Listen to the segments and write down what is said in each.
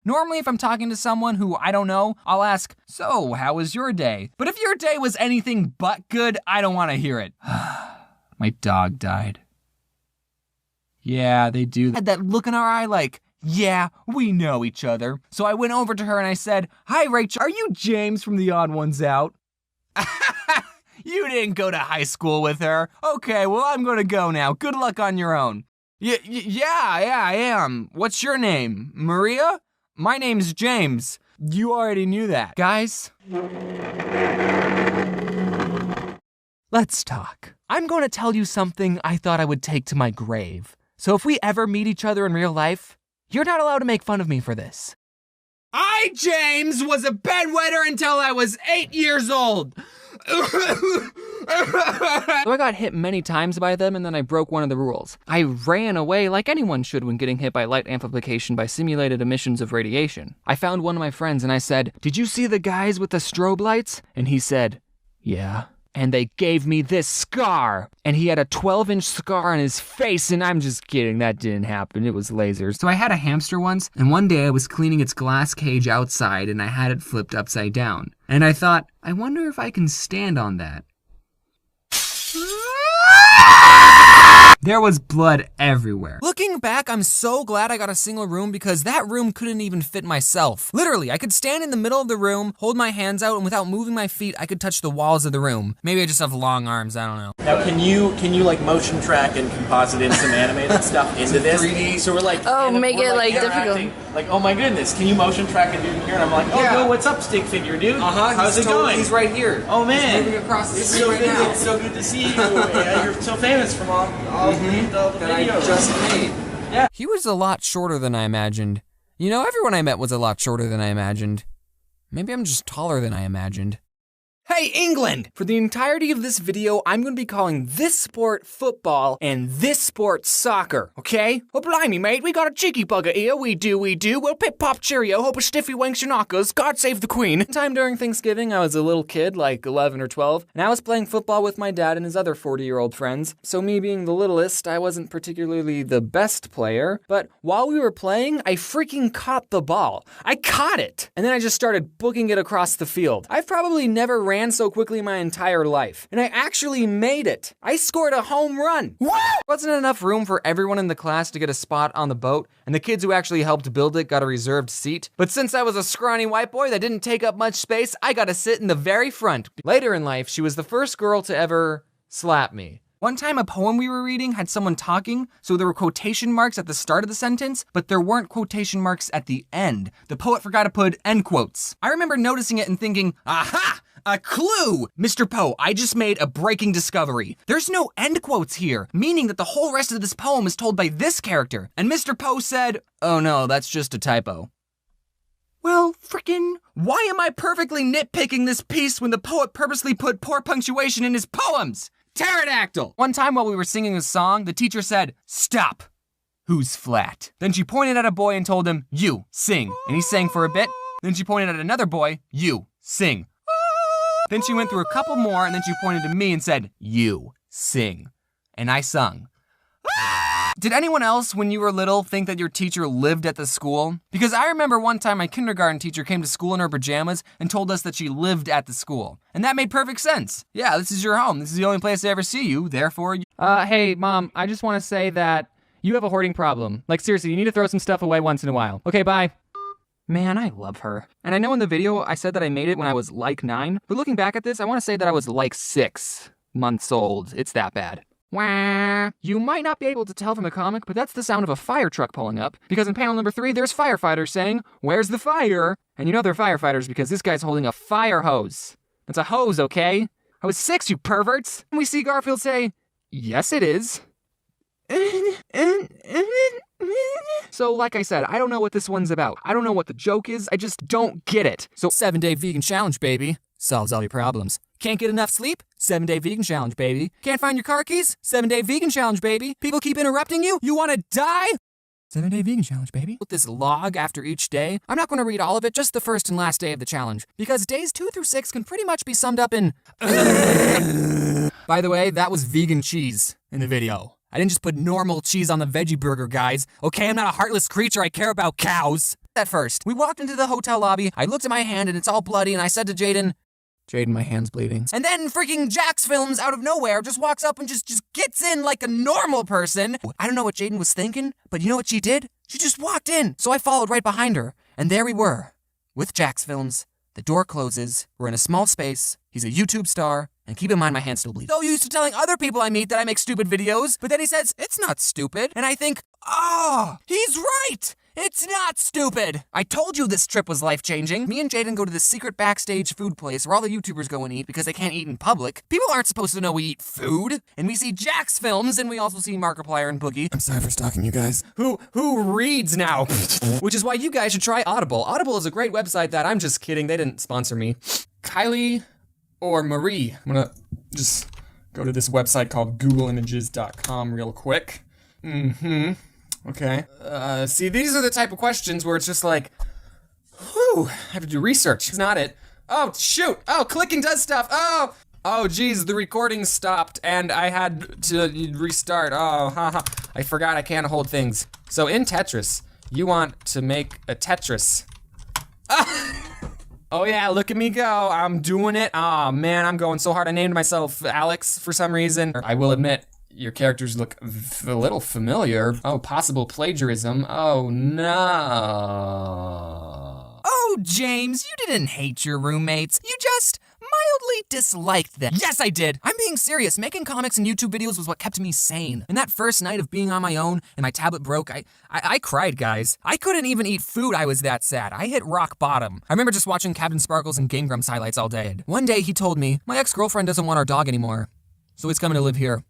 Normally, if I'm talking to someone who I don't know, I'll ask, so, how was your day? But if your day was anything but good, I don't want to hear it. My dog died. Yeah, they do. Had that look in our eye like, yeah, we know each other. So I went over to her and I said, hi, Rachel, are you James from the Odd1sout? You didn't go to high school with her. Okay, well, I'm gonna go now. Good luck on your own. Yeah, I am. What's your name? Maria? My name's James. You already knew that. Guys, let's talk. I'm going to tell you something I thought I would take to my grave. So if we ever meet each other in real life, you're not allowed to make fun of me for this. I, James, was a bedwetter until I was 8 years old. So I got hit many times by them, and then I broke one of the rules. I ran away like anyone should when getting hit by light amplification by simulated emissions of radiation. I found one of my friends and I said, did you see the guys with the strobe lights? And he said, yeah. And they gave me this scar. And he had a 12-inch scar on his face, and I'm just kidding, that didn't happen, it was lasers. So I had a hamster once, and one day I was cleaning its glass cage outside, and I had it flipped upside down. And I thought, I wonder if I can stand on that. There was blood everywhere. Looking back, I'm so glad I got a single room because that room couldn't even fit myself. Literally, I could stand in the middle of the room, hold my hands out, and without moving my feet, I could touch the walls of the room. Maybe I just have long arms, I don't know. Now, can you like motion track and composite in some animated stuff into this? 3D. So we're like, make it like interacting. difficult. Like, oh my goodness, can you motion track a dude here? And I'm like, oh, Yeah. yo, what's up, stick figure, dude? How's it going? He's right here. Oh man, He's moving across the it's screen so right good. now. It's so good to see you. Yeah, you're so famous from all the That I videos. just made. Yeah. He was a lot shorter than I imagined. You know, everyone I met was a lot shorter than I imagined. Maybe I'm just taller than I imagined. Hey, England! For the entirety of this video, I'm gonna be calling this sport football and this sport soccer, okay? Oh, blimey, mate, we got a cheeky bugger here, we do. Well, pip pop cheerio, hope a stiffy wanks your knockers, God save the queen. One time during Thanksgiving, I was a little kid, like 11 or 12, and I was playing football with my dad and his other 40-year-old friends. So me being the littlest, I wasn't particularly the best player, but while we were playing, I freaking caught the ball. I caught it! And then I just started booking it across the field. I've probably never ran so quickly in my entire life. And I actually made it. I scored a home run. Woo! Wasn't enough room for everyone in the class to get a spot on the boat, and the kids who actually helped build it got a reserved seat. But since I was a scrawny white boy that didn't take up much space, I got to sit in the very front. Later in life, she was the first girl to ever slap me. One time a poem we were reading had someone talking, so there were quotation marks at the start of the sentence, but there weren't quotation marks at the end. The poet forgot to put end quotes. I remember noticing it and thinking, aha! A clue! Mr. Poe, I just made a breaking discovery. There's no end quotes here, meaning that the whole rest of this poem is told by this character. And Mr. Poe said, oh no, that's just a typo. Well, frickin', why am I perfectly nitpicking this piece when the poet purposely put poor punctuation in his poems? Pterodactyl! One time while we were singing a song, the teacher said, stop. Who's flat? Then she pointed at a boy and told him, you, sing. And he sang for a bit. Then she pointed at another boy, you, sing. Then she went through a couple more and then she pointed to me and said, you, sing. And I sung. Did anyone else, when you were little, think that your teacher lived at the school? Because I remember one time my kindergarten teacher came to school in her pajamas and told us that she lived at the school. And that made perfect sense. Yeah, this is your home. This is the only place I ever see you, therefore you— hey, Mom, I just want to say that you have a hoarding problem. Like, seriously, you need to throw some stuff away once in a while. Okay, bye. Man, I love her. And I know in the video I said that I made it when I was like 9, but looking back at this, I want to say that I was like 6 months old. It's that bad. Wah. You might not be able to tell from the comic, but that's the sound of a fire truck pulling up, because in panel number 3, there's firefighters saying, where's the fire? And you know they're firefighters because this guy's holding a fire hose. It's a hose, okay? I was 6, you perverts. And we see Garfield say, yes, it is. So like I said, I don't know what this one's about. I don't know what the joke is. I just don't get it. So 7-day vegan challenge, baby. Solves all your problems. Can't get enough sleep? 7-day vegan challenge, baby. Can't find your car keys? 7-day vegan challenge, baby. People keep interrupting you? You want to die? 7-day vegan challenge, baby. With this log after each day, I'm not going to read all of it, just the first and last day of the challenge, because days 2 through 6 can pretty much be summed up in By the way, that was vegan cheese in the video. I didn't just put normal cheese on the veggie burger, guys. Okay, I'm not a heartless creature, I care about cows. at first. We walked into the hotel lobby, I looked at my hand and it's all bloody, and I said to Jaden, my hand's bleeding. And then freaking Jax Films out of nowhere just walks up and just gets in like a normal person. I don't know what Jaden was thinking, but you know what she did? She just walked in. So I followed right behind her, and there we were, with Jax Films. The door closes, we're in a small space, he's a YouTube star, and keep in mind my hand's still bleeding. So used to telling other people I meet that I make stupid videos, but then he says, it's not stupid. And I think, oh, he's right! It's not stupid! I told you this trip was life-changing. Me and Jaden go to this secret backstage food place where all the YouTubers go and eat because they can't eat in public. People aren't supposed to know we eat food. And we see Jax Films, and we also see Markiplier and Boogie. I'm sorry for stalking you guys. Who reads now? Which is why you guys should try Audible. Audible is a great website that, I'm just kidding, they didn't sponsor me. Kylie or Marie. I'm gonna just go to this website called googleimages.com real quick. Okay. See, these are the type of questions where it's just like, whew, I have to do research. It's not it. Oh, shoot. Oh, clicking does stuff. Oh, geez, the recording stopped and I had to restart. Oh, haha. I forgot I can't hold things. So in Tetris, you want to make a Tetris. Oh yeah, look at me go. I'm doing it. Oh man, I'm going so hard. I named myself Alex for some reason. I will admit, your characters look a little familiar. Oh, possible plagiarism. Oh, no. Oh, James, you didn't hate your roommates. You just mildly disliked them. Yes, I did. I'm being serious. Making comics and YouTube videos was what kept me sane. And that first night of being on my own and my tablet broke, I cried, guys. I couldn't even eat food. I was that sad. I hit rock bottom. I remember just watching Captain Sparkles and Game Grumps highlights all day. One day he told me, my ex-girlfriend doesn't want our dog anymore, so he's coming to live here.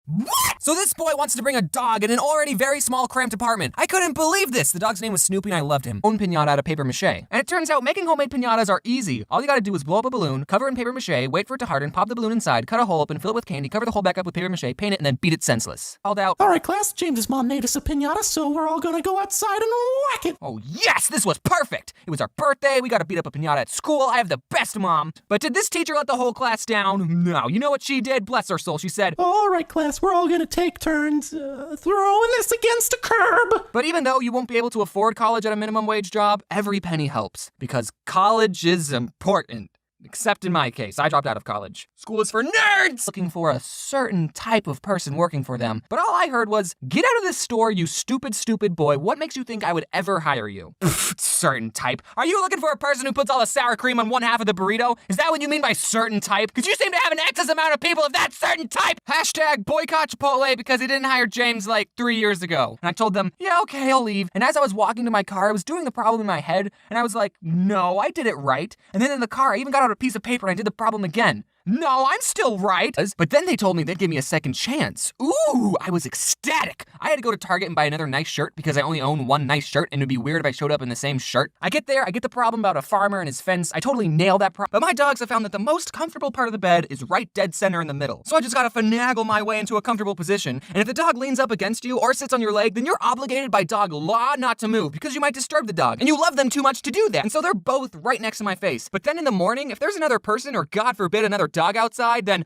What? So this boy wants to bring a dog in an already very small, cramped apartment. I couldn't believe this. The dog's name was Snoopy and I loved him. Own piñata out of paper mache. And it turns out making homemade piñatas are easy. All you gotta do is blow up a balloon, cover it in paper mache, wait for it to harden, pop the balloon inside, cut a hole open, fill it with candy, cover the hole back up with paper mache, paint it, and then beat it senseless. Called out. All right, class, James's mom made us a piñata, so we're all gonna go outside and whack it. Oh yes, this was perfect. It was our birthday, we gotta beat up a piñata at school. I have the best mom. But did this teacher let the whole class down? No. You know what she did? Bless her soul. She said, all right, class, we're all gonna take turns throwing this against a curb. But even though you won't be able to afford college at a minimum wage job, every penny helps because college is important. Except in my case, I dropped out of college. School is for nerds! Looking for a certain type of person working for them. But all I heard was, get out of this store, you stupid, stupid boy. What makes you think I would ever hire you? Certain type. Are you looking for a person who puts all the sour cream on one half of the burrito? Is that what you mean by certain type? Because you seem to have an excess amount of people of that certain type! Hashtag boycott Chipotle because they didn't hire James like 3 years ago. And I told them, yeah, okay, I'll leave. And as I was walking to my car, I was doing the problem in my head, and I was like, no, I did it right. And then in the car, I even got out a piece of paper and I did the problem again. No, I'm still right. But then they told me they'd give me a second chance. Ooh, I was ecstatic. I had to go to Target and buy another nice shirt because I only own one nice shirt and it'd be weird if I showed up in the same shirt. I get there, I get the problem about a farmer and his fence. I totally nail that problem. But my dogs have found that the most comfortable part of the bed is right dead center in the middle. So I just gotta finagle my way into a comfortable position. And if the dog leans up against you or sits on your leg, then you're obligated by dog law not to move because you might disturb the dog. And you love them too much to do that. And so they're both right next to my face. But then in the morning, if there's another person or God forbid another dog outside, then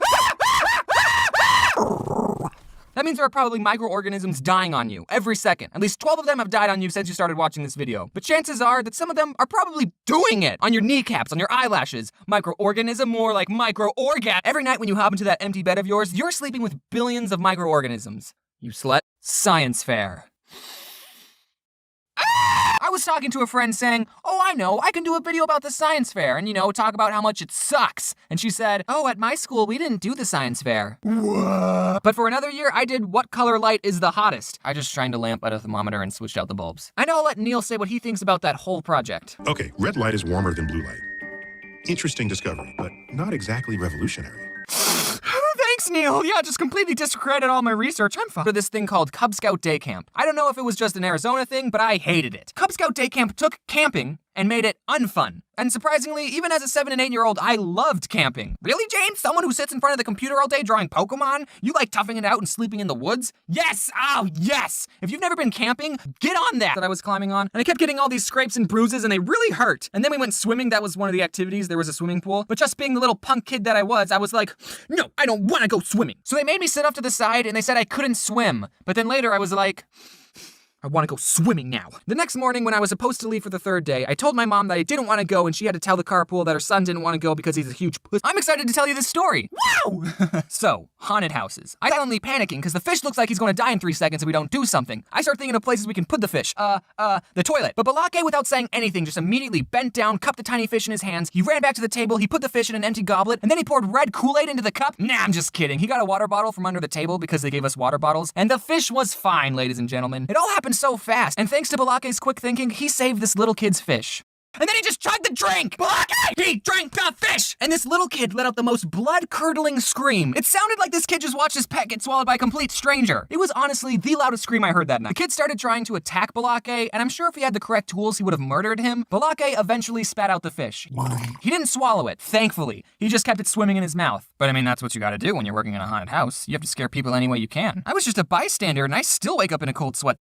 that means there are probably microorganisms dying on you every second. At least 12 of them have died on you since you started watching this video. But chances are that some of them are probably doing it on your kneecaps, on your eyelashes. Microorganism, more like micro-orgasm. Every night when you hop into that empty bed of yours, you're sleeping with billions of microorganisms. You slut. Science fair. I was talking to a friend saying, oh, I know, I can do a video about the science fair and, talk about how much it sucks. And she said, oh, at my school, we didn't do the science fair. What? But for another year, I did what color light is the hottest. I just shined a lamp at a thermometer and switched out the bulbs. I know I'll let Neil say what he thinks about that whole project. Okay, red light is warmer than blue light. Interesting discovery, but not exactly revolutionary. Thanks, Neil. Yeah, just completely discredit all my research. I'm fine. For this thing called Cub Scout Day Camp. I don't know if it was just an Arizona thing, but I hated it. Cub Scout Day Camp took camping and made it unfun. And surprisingly, even as a 7 and 8-year-old, I loved camping. Really, James? Someone who sits in front of the computer all day drawing Pokemon? You like toughing it out and sleeping in the woods? Yes! Oh, yes! If you've never been camping, get on that I was climbing on. And I kept getting all these scrapes and bruises, and they really hurt. And then we went swimming. That was one of the activities. There was a swimming pool. But just being the little punk kid that I was like, no, I don't want to go swimming. So they made me sit off to the side, and they said I couldn't swim. But then later I was like, I want to go swimming now. The next morning, when I was supposed to leave for the third day, I told my mom that I didn't want to go, and she had to tell the carpool that her son didn't want to go because he's a huge puss. I'm excited to tell you this story. Wow! So, haunted houses. I'm suddenly panicking because the fish looks like he's going to die in 3 seconds if we don't do something. I start thinking of places we can put the fish. The toilet. But Balake, without saying anything, just immediately bent down, cupped the tiny fish in his hands. He ran back to the table, he put the fish in an empty goblet, and then he poured red Kool-Aid into the cup. Nah, I'm just kidding. He got a water bottle from under the table because they gave us water bottles, and the fish was fine, ladies and gentlemen. It all happened so fast, and thanks to Balake's quick thinking, he saved this little kid's fish. And then he just chugged the drink! Balake! He drank the fish! And this little kid let out the most blood-curdling scream. It sounded like this kid just watched his pet get swallowed by a complete stranger. It was honestly the loudest scream I heard that night. The kid started trying to attack Balake, and I'm sure if he had the correct tools, he would have murdered him. Balake eventually spat out the fish. He didn't swallow it, thankfully. He just kept it swimming in his mouth. But I mean, that's what you gotta do when you're working in a haunted house. You have to scare people any way you can. I was just a bystander, and I still wake up in a cold sweat.